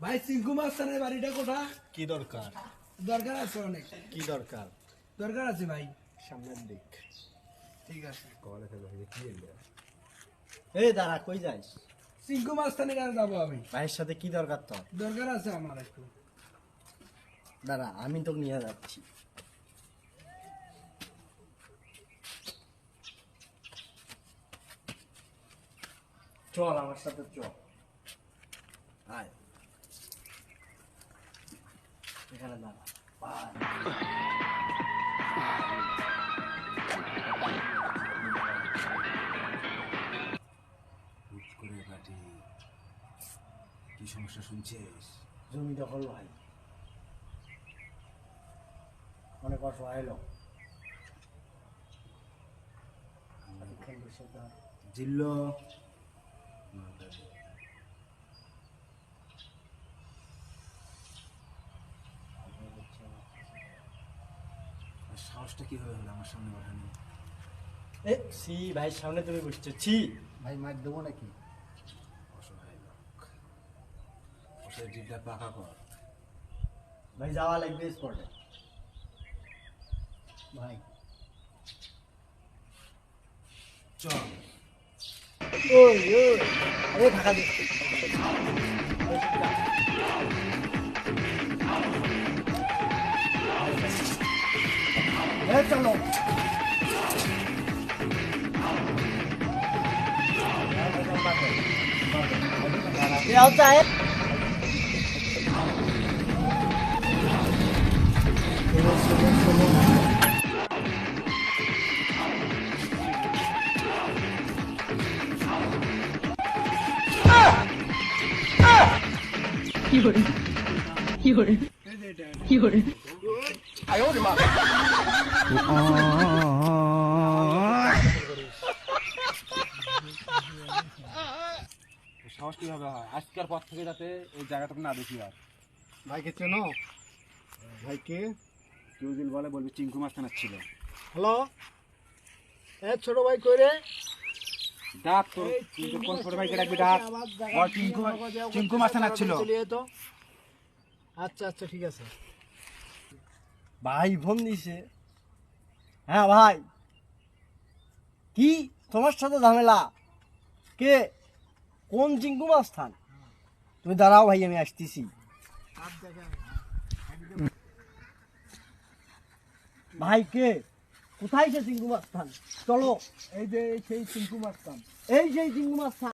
ভাই চিঙ্কু মাস্টারের বাড়িটা কোথা? কি দরকার? দরকার আছে অনেক। কি দরকার? দরকার আছে ভাই। সামনের দিক। ঠিক আছে। এই দাঁড়া, কই যাইস? চিঙ্কু মাস্টারের কাছে যাবো আমি। ভাইয়ের সাথে কি দরকার তোর? দরকার আছে আমার একটু। দাঁড়া, আমি তোকে নিয়ে যাচ্ছি। চল আমার সাথে চল। আয় এখানে দাঁড়া। হুট করে পাটি কি সমস্যা শুনছিস? জমি দখল ভাই, অনেক অসহায় লোক। জিল্লো সাহসটা কিভাবে হলো আমার সামনে পাঠানো? এ সি ভাই, সামনে তুমি বসছো, ছি ভাই মার দেবো নাকি? অসহায় লোক, ওসে জিলটা পাকা কর। ভাই যাওয়া লাগবে স্পটে। ভাই চল। ওই ওই আরে ঢাকা দে। চলো চায় সাহস কিভাবে হয়? আজকের পর থেকে যাতে এই জায়গাটা না দেখি আর। ভাইকে চেনো? ভাইকে কেউ যদি বলে বলবি চিঙ্কু মাস্টার ছিল। হ্যালো, এ ছোট ভাই কই রে? ডাক তোর, তুই তো কোন ছোট ভাইকে ডাকবি? ডাক বল চিঙ্কু মাস্টার ছিল। আচ্ছা আচ্ছা ঠিক আছে। ভাই ফোন দিছে। হ্যাঁ ভাই, কি তোমার সাথে ঝামেলা? কে? কোন চিঙ্কু মাস্তান? তুমি দাঁড়াও ভাই, আমি আসতেছি। ভাই কে? কোথায় সে চিঙ্কু মাস্তান? চলো। এই যে সেই চিঙ্কু মাস্টার। এই সেই চিঙ্কু মাস্তান।